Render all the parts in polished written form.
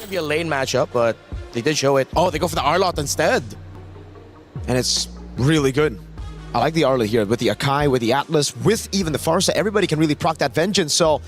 to be a lane matchup, but they did show it. Oh, they go for the Arlot instead. And it's really good. I like the Arla here with the Akai, with the Atlas, with even the Farsa. Everybody can really proc that Vengeance. So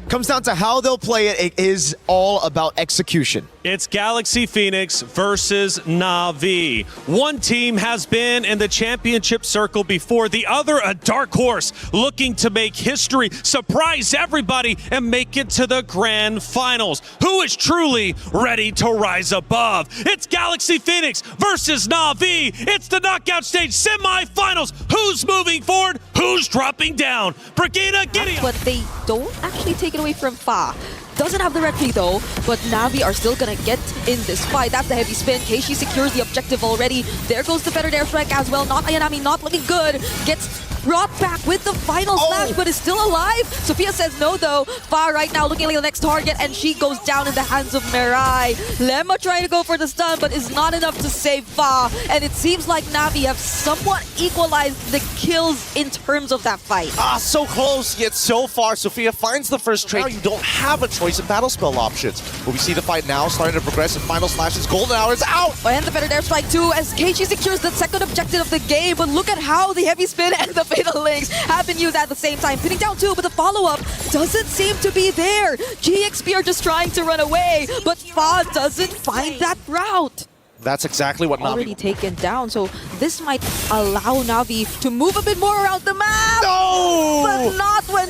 comes down to how they'll play it. It is all about execution. It's Galaxy Phoenix versus Navi. One team has been in the championship circle before, the other a dark horse looking to make history, surprise everybody, and make it to the grand finals. Who is truly ready to rise above? It's Galaxy Phoenix versus Navi. It's the knockout stage semifinals. Who's moving forward? Who's dropping down? Brigida, giddy up. But they don't actually take it away from Fa. Doesn't have the red tree though, but Navi are still gonna get in this fight. That's the heavy spin. Keishi secures the objective already. There goes the feathered airstrike as well. Not Ayanami, not looking good. Gets brought back with the final slash, but is still alive. Sophia says no though. Fa right now looking like the next target, and she goes down in the hands of Mirai. Lemma trying to go for the stun, but is not enough to save Fa. And it seems like Navi have somewhat equalized the kills in terms of that fight. So close, yet so far. Sophia finds the first trade. Now you don't have a choice of battle spell options. But we see the fight now starting to progress in final slashes. Golden Hour is out! And the feathered airstrike too, as Keishi secures the second objective of the game. But look at how the heavy spin and the fatal links have been used at the same time. Pinning down two, but the follow-up doesn't seem to be there. GXP are just trying to run away, but Fa doesn't find that route. That's exactly what Navi... Already taken down, so this might allow Navi to move a bit more around the map. No! But not when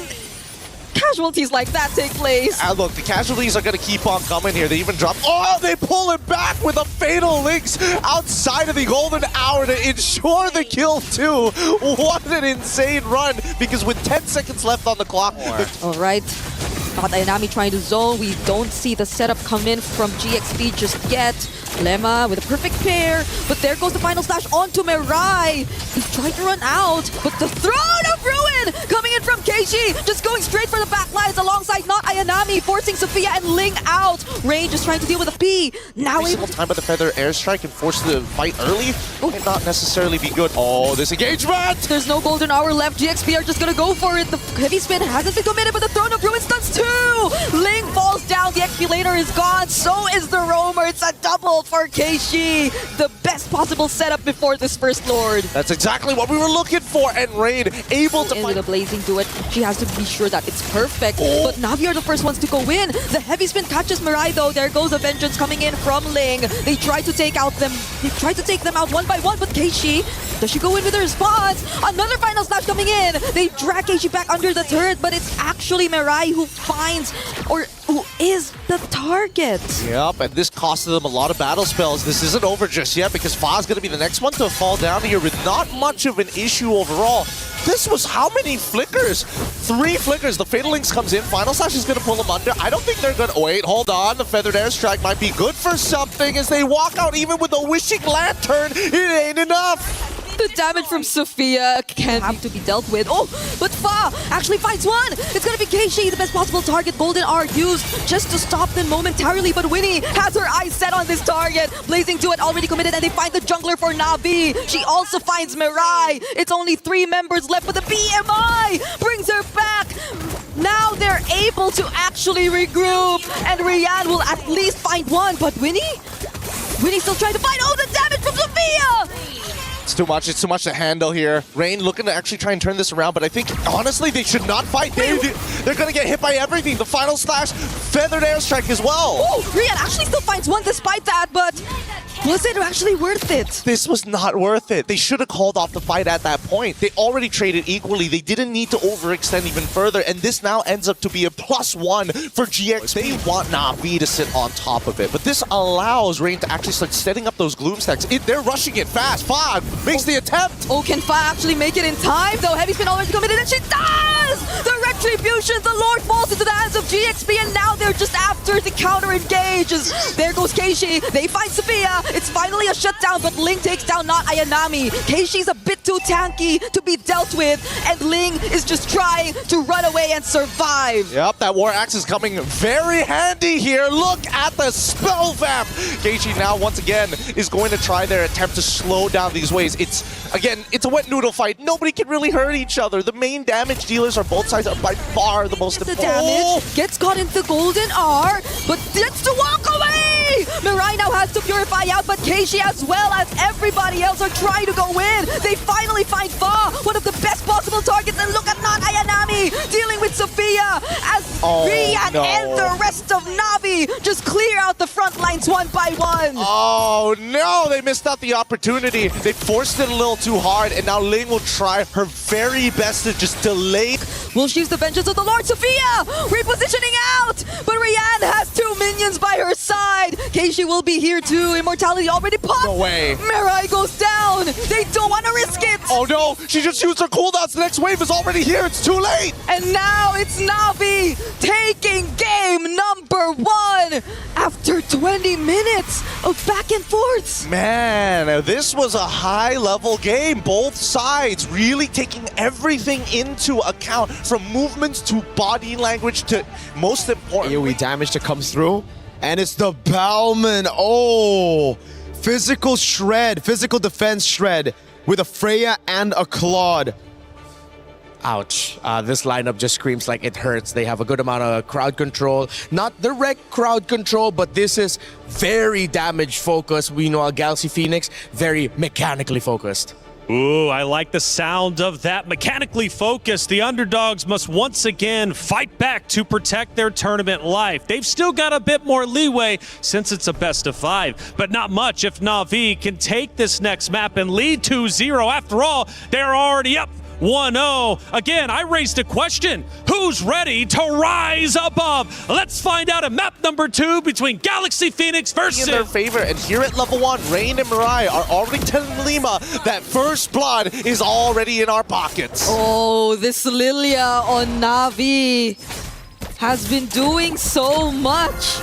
casualties like that take place. And look, the casualties are going to keep on coming here. They even drop... Oh, they pull it back with a fatal links outside of the golden hour to ensure the kill too. What an insane run, because with 10 seconds left on the clock... All right. Not Ayanami trying to zone. We don't see the setup come in from GXP just yet. Lemma with a perfect pair, but there goes the final slash onto Mirai. He's trying to run out, but the Throne of Ruin coming in from Keishi, just going straight for the backlines alongside not Ayanami, forcing Sophia and Ling out. Rain just trying to deal with a P. Now every single time by the feather airstrike and force the fight early might not necessarily be good. Oh, this engagement! There's no golden hour left. GXP are just gonna go for it. The heavy spin hasn't been committed, but the Throne of Ruin stuns too. Ling falls down. The XP laner is gone. So is the roamer. It's a double for Keishi. The best possible setup before this first Lord. That's exactly what we were looking for. And Rain able to find the blazing duet. She has to be sure that it's perfect. But Navi are the first ones to go in. The heavy spin catches Mirai though. There goes the vengeance coming in from Ling. They try to take out them. They try to take them out one by one. But Keishi, does she go in with a response? Another final slash coming in. They drag Keishi back under the turret, but it's actually Mirai who finds, or who is the target. Yep, and this costed them a lot of battle spells. This isn't over just yet, because Fa's going to be the next one to fall down here with not much of an issue overall. This was how many flickers? 3 flickers. The Fatal Links comes in. Final Slash is going to pull them under. I don't think they're going to... Wait, hold on. The Feathered Airstrike might be good for something as they walk out even with a Wishing Lantern. It ain't enough. The damage from Sophia can have to be dealt with. Oh, but Fa actually finds one. It's going to be Keishi, the best possible target. Golden R used just to stop them momentarily, but Winnie has her eyes set on this target. Blazing to it already committed, and they find the jungler for Navi. She also finds Mirai. It's only 3 members left, but the BMI brings her back. Now they're able to actually regroup, and Rian will at least find one, but Winnie's still trying to find. Oh, the damage from Sophia! It's too much. It's too much to handle here. Rain looking to actually try and turn this around, but I think, honestly, they should not fight. They're going to get hit by everything. The final slash, feathered airstrike as well. Oh, Rian actually still finds one despite that, but was it actually worth it? This was not worth it. They should have called off the fight at that point. They already traded equally. They didn't need to overextend even further, and this now ends up to be a +1 for GX. They want Navi to sit on top of it, but this allows Rain to actually start setting up those Gloom stacks. They're rushing it fast. Fog makes the attempt. Oh, can Fa actually make it in time, though? Heavy spin already committed, and she does! The Retribution, the Lord falls into the hands of GXP, and now they're just after the counter engages. There goes Keishi. They find Sophia. It's finally a shutdown, but Ling takes down not Ayanami. Keishi's a bit too tanky to be dealt with, and Ling is just trying to run away and survive. Yep, that War Axe is coming very handy here. Look at the spell vamp. Keishi now, once again, is going to try their attempt to slow down these waves. It's a wet noodle fight. Nobody can really hurt each other. The main damage dealers on both sides are by far the most important. The damage gets caught into Golden R. flicker, but gets to walk away! Mirai now has to purify out, but Keishi as well as everybody else are trying to go in. They finally find Fa, one of the best possible targets, and look at not Ayanami dealing with Sophia as Rian and the rest of Navi just clear out the front lines one by one. Oh no, they missed out the opportunity. They forced it a little too hard, and now Ling will try her very best to just delay. Will she use the vengeance of the Lord? Sophia repositioning out, but Rian has 2 minions by her side. Keishi will be here too. Immortality already popped. No way. Mirai goes down. They don't want to risk it. Oh no, she just used her cooldowns. The next wave is already here. It's too late. And now it's Navi taking game number 1 after 20 minutes of back and forths. Man, this was a high-level game. Both sides really taking everything into account, from movements to body language to, most important, AoE damage that comes through. And it's the Bauman. Oh, physical shred, physical defense shred with a Freya and a Claude. Ouch. This lineup just screams like it hurts. They have a good amount of crowd control. Not direct crowd control, but this is very damage focused. We know a Galaxy Phoenix, very mechanically focused. Ooh, I like the sound of that. Mechanically focused, the underdogs must once again fight back to protect their tournament life. They've still got a bit more leeway since it's a best of 5, but not much if Navi can take this next map and lead 2-0. After all, they're already up 1-0. Again, I raised a question. Who's ready to rise above? Let's find out at map number 2 between Galaxy Phoenix versus... in their favor. And here at level 1, Rain and Mirai are already telling Lima that first blood is already in our pockets. Oh, this Lilia on Navi has been doing so much.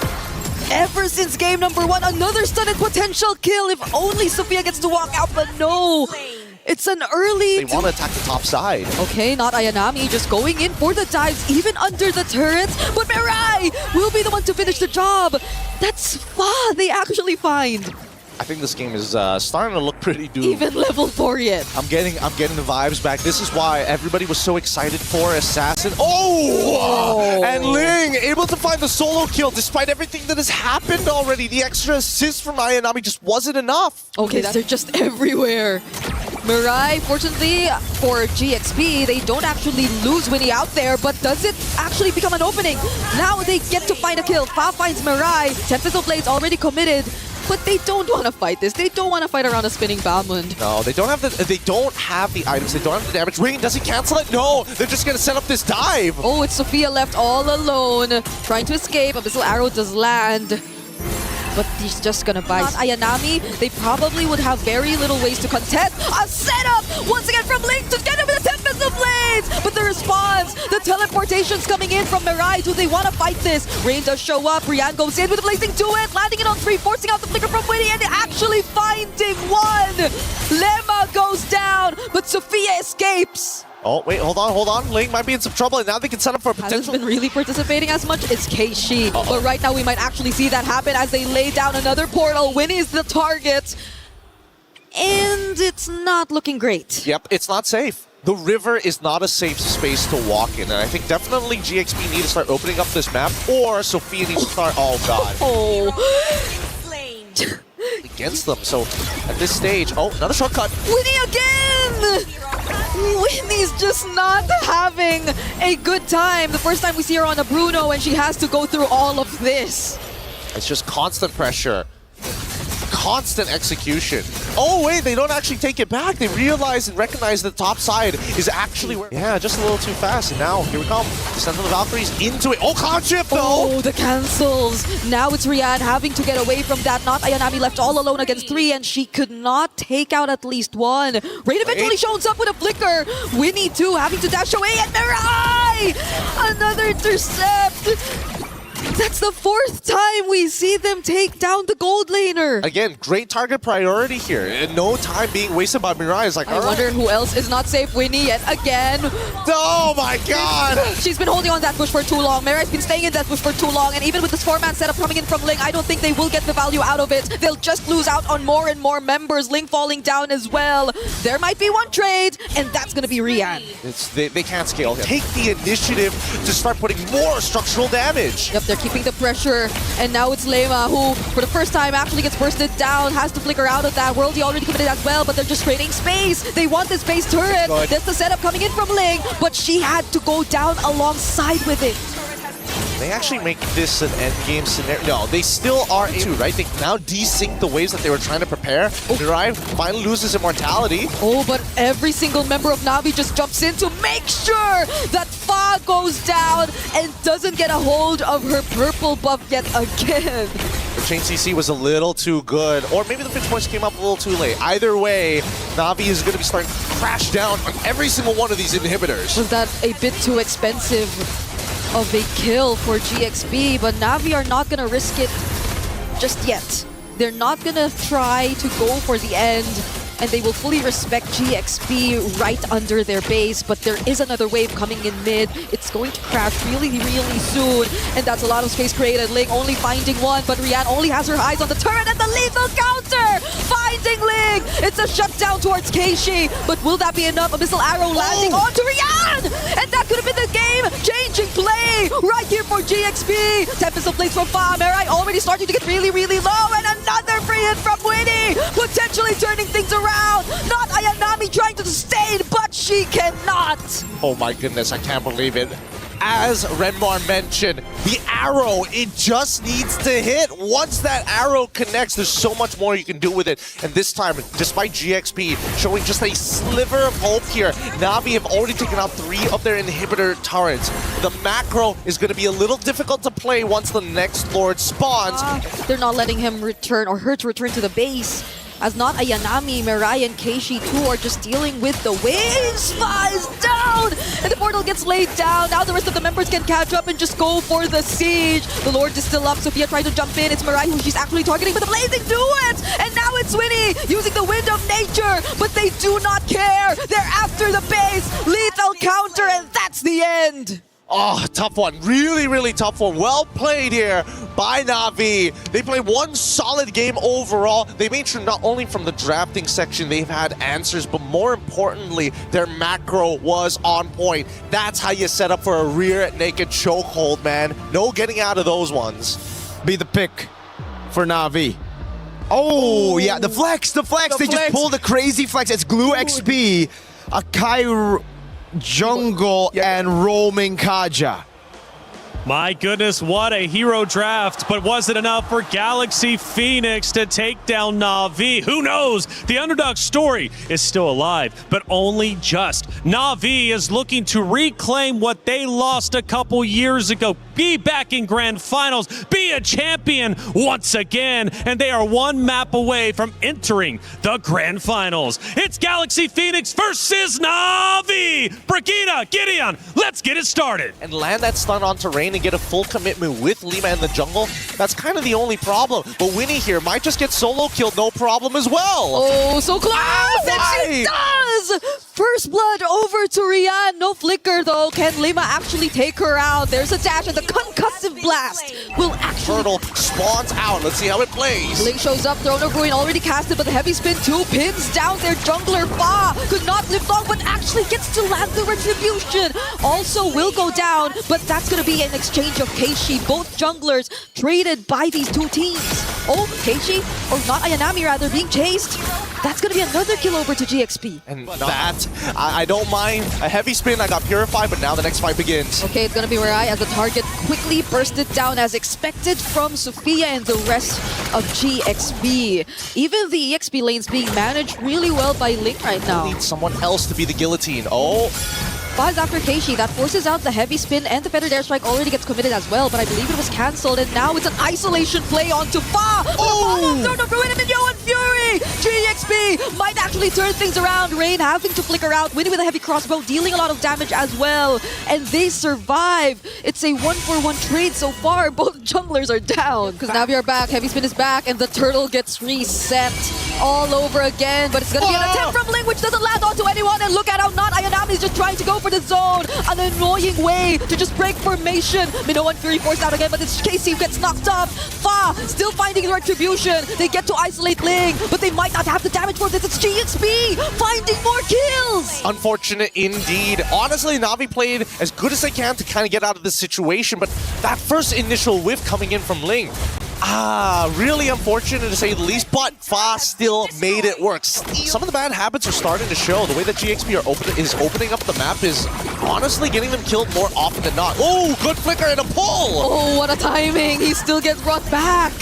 Ever since game number 1, another stunned potential kill if only Sophia gets to walk out, but no. It's an early... They want to attack the top side. Okay, not Ayanami, just going in for the dives, even under the turrets. But Mirai will be the one to finish the job. That's Fa they actually find. I think this game is starting to look pretty doomed. Even level 4 yet. I'm getting the vibes back. This is why everybody was so excited for Assassin. Oh! And Ling able to find the solo kill despite everything that has happened already. The extra assist from Ayanami just wasn't enough. Okay, they're just everywhere. Mirai, fortunately for GXP, they don't actually lose Winnie out there, but does it actually become an opening? Now they get to find a kill. Fa finds Mirai. Tempest of Blades already committed. But they don't want to fight this. They don't want to fight around a spinning Balmond. No, they don't have the items. They don't have the damage. Rain, does he cancel it? No, they're just going to set up this dive. Oh, it's Sophia left all alone, trying to escape. Abyssal Arrow does land. But he's just gonna buy. Not Ayanami, they probably would have very little ways to contest. A setup once again from Link to get him with the Tempest of Blades. But the response, the teleportation's coming in from Mirai. Do they want to fight this? Rain does show up. Rian goes in with the blazing duet, landing it on 3, forcing out the flicker from Winnie, and actually finding 1. Lemma goes down, but Sophia escapes. Oh, wait, hold on. Ling might be in some trouble, and now they can set up for a potential... Hasn't been really participating as much. It's Keishi. But right now, we might actually see that happen as they lay down another portal. Winnie is the target. And it's not looking great. Yep, it's not safe. The river is not a safe space to walk in, and I think definitely GXP need to start opening up this map, or Sophia needs to start... Oh, God. Oh. Against them, so at this stage... Oh, another shortcut. Winnie again! Winnie's just not having a good time. The first time we see her on a Bruno, and she has to go through all of this. It's just constant pressure. Constant execution. Oh, wait, they don't actually take it back. They realize and recognize that the top side is actually where... Yeah, just a little too fast. And now, here we come. Descent of the Valkyries into it. Oh, cloud shift, though! Oh, the cancels. Now it's Rian having to get away from that. Not Ayanami left all alone against 3, and she could not take out at least 1. Rain eventually shows up with a flicker. Winnie, too, having to dash away. And Mirai! Another intercept. That's the 4th time we see them take down the gold laner. Again, great target priority here. And no time being wasted by Mirai. It's like, I wonder who else is not safe. Winnie yet again. Oh my God! She's been holding on that bush for too long. Mirai's been staying in that bush for too long. And even with this 4-man setup coming in from Ling, I don't think they will get the value out of it. They'll just lose out on more and more members. Ling falling down as well. There might be one trade, and that's going to be Rian. They can't scale. Take the initiative to start putting more structural damage. Yep, they're keeping the pressure. And now it's Lema who, for the first time, actually gets bursted down, has to flicker out of that. Worldy already committed as well, but they're just trading space. They want this base turret. Good. That's the setup coming in from Ling, but she had to go down alongside with it. They actually make this an endgame scenario. No, they still are too, right? They now desync the waves that they were trying to prepare. Mirai finally loses immortality. Oh, but every single member of Navi just jumps in to make sure that Fa goes down and doesn't get a hold of her purple buff yet again. The chain CC was a little too good, or maybe the pinch points came up a little too late. Either way, Navi is going to be starting to crash down on every single one of these inhibitors. Was that a bit too expensive of a kill for GXP, but Navi are not gonna risk it just yet. They're not gonna try to go for the end, and they will fully respect GXP right under their base, but there is another wave coming in mid. It's going to crash really, really soon, and that's a lot of space created. Ling only finding one, but Rian only has her eyes on the turret and the lethal counter! Finding Ling! It's a shutdown towards Keishi, but will that be enough? A missile arrow landing onto Rian! And that could have been the game-changing play right here for GXP! Tempest of Blades from Fa, Mirai already starting to get really, really low, and another free hit from Winnie! Potentially turning things around! Not Ayanami trying to sustain, but she cannot! Oh my goodness, I can't believe it. As Renmar mentioned, the arrow, it just needs to hit. Once that arrow connects, there's so much more you can do with it. And this time, despite GXP showing just a sliver of hope here, Navi have already taken out 3 of their inhibitor turrets. The macro is going to be a little difficult to play once the next Lord spawns. They're not letting him return or her to return to the base. As not Ayanami, Mirai, and Keishi too are just dealing with the waves. Fa is down! And the portal gets laid down. Now the rest of the members can catch up and just go for the siege. The Lord is still up. Sophia trying to jump in. It's Mirai who she's actually targeting, but the Blazing do it! And now it's Winnie using the Wind of Nature, but they do not care. They're after the base. Lethal counter, and that's the end. Oh, tough one. Really, really tough one. Well played here by Navi. They played one solid game overall. They made sure not only from the drafting section they've had answers, but more importantly, their macro was on point. That's how you set up for a rear naked chokehold, man. No getting out of those ones. Be the pick for Navi. Oh, yeah, the flex. They just pulled the crazy flex. It's Glue XP, Akai Jungle, and Roaming Kaja. My goodness, what a hero draft, but was it enough for Galaxy Phoenix to take down Navi? Who knows? The underdog story is still alive, but only just. Navi is looking to reclaim what they lost a couple years ago, be back in grand finals, be a champion once again, and they are one map away from entering the grand finals. It's Galaxy Phoenix versus Navi! Brigitte, Gideon, let's get it started. And land that stun onto Rain and get a full commitment with Lima in the jungle, that's kind of the only problem. But Winnie here might just get solo killed, no problem as well. Oh, so close! And she does! First blood over to Rian. No flicker though. Can Lima actually take her out? There's a dash and the concussive blast will actually... Turtle spawns out. Let's see how it plays. Link shows up. Throne of Ruin already casted, but the heavy spin 2 pins down their jungler. Fa could not live long, but actually gets to land the retribution. Also will go down, but that's going to be an exchange of Keishi. Both junglers traded by these two teams. Oh, Keishi, or not Ayanami rather, being chased. That's going to be another kill over to GXP. And that, I don't mind. A heavy spin, I got purified, but now the next fight begins. Okay, it's going to be Mirai as the target quickly bursted down as expected from Sophia and the rest of GXP. Even the EXP lanes being managed really well by Link right now. Need someone else to be the guillotine. Oh. Buzz after Keishi, that forces out the heavy spin, and the feathered airstrike already gets committed as well, but I believe it was cancelled, and now it's an isolation play onto Fa! Oh! Throne of Ruin and Yo and Fury! GXP might actually turn things around. Rain having to flicker out, Winnie with a heavy crossbow, dealing a lot of damage as well, and they survive. It's a 1-for-1 trade so far. Both junglers are down. Because Navi are back, heavy spin is back, and the turtle gets reset. all over again, but it's gonna be an attempt from Ling, which doesn't land onto anyone, and look at how not Ayanami is just trying to go for the zone. An annoying way to just break formation. Minoan and Fury forced out again, but it's Casey who gets knocked off. Fa still finding retribution. They get to isolate Ling, but they might not have the damage for this. It's GXP finding more kills. Unfortunate indeed. Honestly, Navi played as good as they can to kind of get out of this situation, but that first initial whiff coming in from Ling, really unfortunate to say the least, but Fa still made it work. Some of the bad habits are starting to show. The way that GXP is opening up the map is honestly getting them killed more often than not. Oh, good flicker and a pull! Oh, what a timing. He still gets brought back.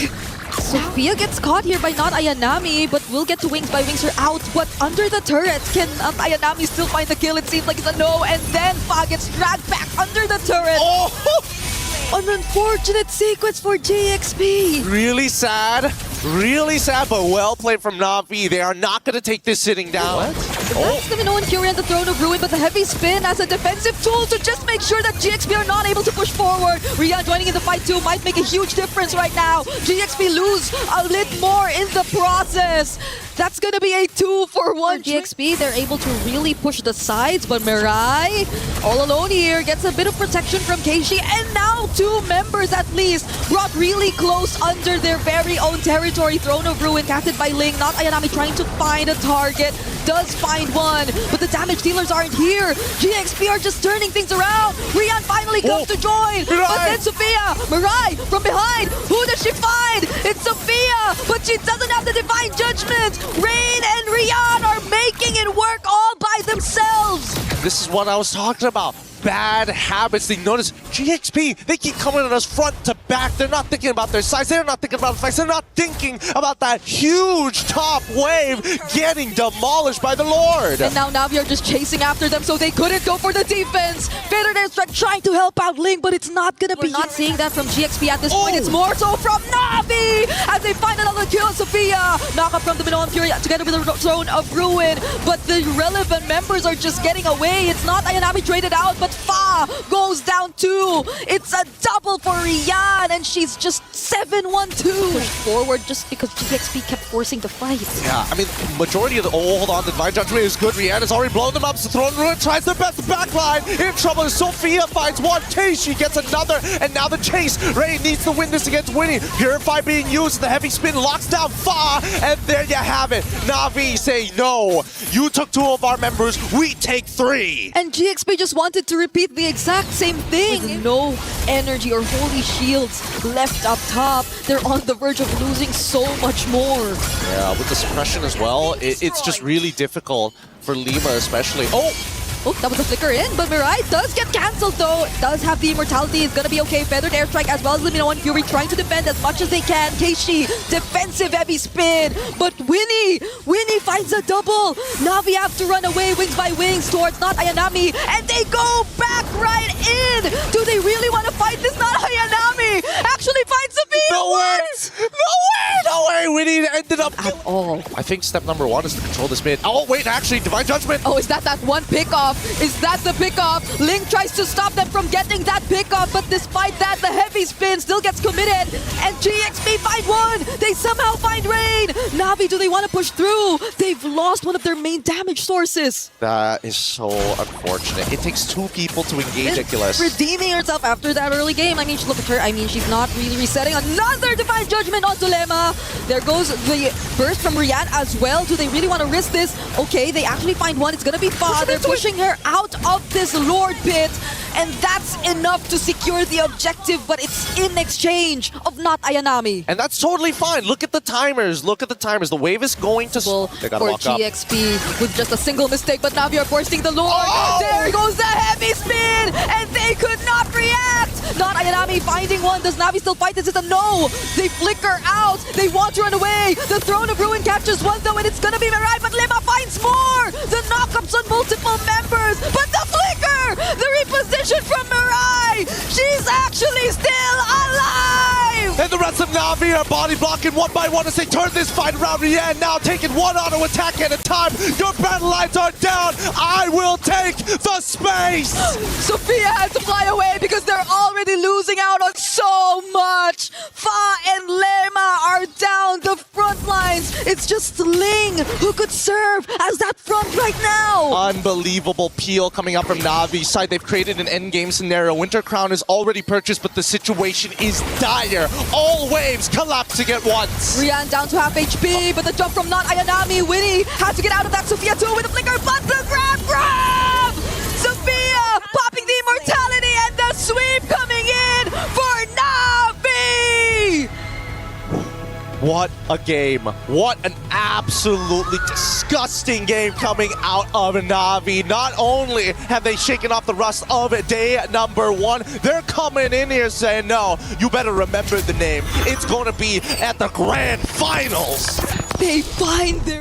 Sophia gets caught here by not Ayanami, but will get to Wings by Wings are out. But under the turret, can Ayanami still find the kill? It seems like it's a no, and then Fa gets dragged back under the turret. Oh! An unfortunate sequence for GXP. Really sad, but well played from Navi. They are not going to take this sitting down. That's the Minoan Fury and the Throne of Ruin, but the heavy spin as a defensive tool to just make sure that GXP are not able to push forward. Rian joining in the fight too might make a huge difference right now. GXP lose a little more in the process. That's gonna be a 2-for-1 for GXP. They're able to really push the sides, but Mirai, all alone here, gets a bit of protection from Keishi, and now 2 members at least brought really close under their very own territory. Throne of Ruin casted by Ling, not Ayanami trying to find a target. Does find one, but the damage dealers aren't here. GXP are just turning things around. Rian finally comes to join, but then Sophia, Mirai from behind. Who does she find? It's Sophia, but she doesn't have the divine judgment. Rain and Rian are making it work all by themselves. This is what I was talking about. Bad habits. They notice GXP, they keep coming at us front to back. They're not thinking about their size. They're not thinking about flanks. They're not thinking about that huge top wave getting demolished by the Lord. And now Navi are just chasing after them, so they couldn't go for the defense. Fader Airstrike trying to help out Ling, but it's not gonna be. We're not seeing that from GXP at this point. It's more so from Navi as they find another kill. Sophia knock up from the Minoan Fury together with the Throne of Ruin, but the relevant members are just getting away. It's not Ayanami traded out, but Fa goes down too. It's a double for Rian, and she's just 7-1-2. Push forward just because GXP kept forcing the fight. Yeah, I mean, majority of the... Oh, hold on. The Divine Judgment is good. Rian has already blown them up. So Throne Ruin tries their best backline. In trouble. Sophia finds one. Keishi gets another. And now the chase. Ray needs to win this against Winnie. Purify being used. The heavy spin locks down Fa. And there you have it. Navi say, no, you took 2 of our members. We take 3. And GXP just wanted to repeat the exact same thing. With no energy or holy shields left up top, they're on the verge of losing so much more. Yeah, with the suppression as well, it's just really difficult for Lima especially. Oh, that was a flicker in, but Mirai does get cancelled though. Does have the immortality, it's gonna be okay. Feathered Airstrike as well as Minoan Fury trying to defend as much as they can. Keishi, defensive heavy spin, but Winnie finds a double. Navi have to run away wings by wings towards not Ayanami, and they go back right in. Do they really want to fight this? Not Ayanami actually finds Sophia. No way! Winnie ended up At all. I think step number 1 is to control this mid. Oh wait, actually, Divine Judgment. Oh, is that one pickoff? Is that the pickoff? Ling tries to stop them from getting that pickoff, but despite that, the heavy spin still gets committed. And GXP find one. They somehow find Rain. Navi, do they want to push through? They've lost one of their main damage sources. That is so unfortunate. It takes 2 people to engage Ridiculous. Redeeming herself after that early game. I mean, look at her. I mean, she's not really resetting. Another Divine Judgment onto Lema. There goes the burst from Rian as well. Do they really want to risk this? Okay, they actually find one. It's going to be Fa. They're pushing her out of this Lord pit. And that's enough to secure the objective, but it's in exchange of not Ayanami. And that's totally fine. Look at the timers. Look at the timers. The wave is going to... They gotta for GXP with just a single mistake, but Navi are forcing the Lord. Oh! There goes the heavy spin, and they could not react. Not Ayanami finding one. Does Navi still fight? This is a no. They flicker out. They want to run away. The Throne of Ruin captures one though, and it's gonna be Mirai, but Lema finds more. The knockups on multiple members, but the flicker, the reposition from Mirai. She's actually still alive. And the rest of Navi are body blocking 1 by 1 as they turn this fight around. Rian now taking 1 auto attack at a time. Your battle lines are down. I will take the space. Sophia had to fly away because they're already losing out on so much. Fa and Lema are down. The front lines It's just Ling who could serve as that front right now. Unbelievable peel coming up from Navi's side. They've created an endgame scenario. Winter Crown is already purchased, but the situation is dire. All waves collapsing at once. Rian down to half HP, but the jump from not Ayanami. Winnie had to get out of that. Sophia too with a flicker, but the grab! Sophia popping the immortality and the sweep coming in for Navi! What a game. What an absolutely disgusting game coming out of Navi. Not only have they shaken off the rust of day number 1, they're coming in here saying, no, you better remember the name. It's going to be at the grand finals. They find their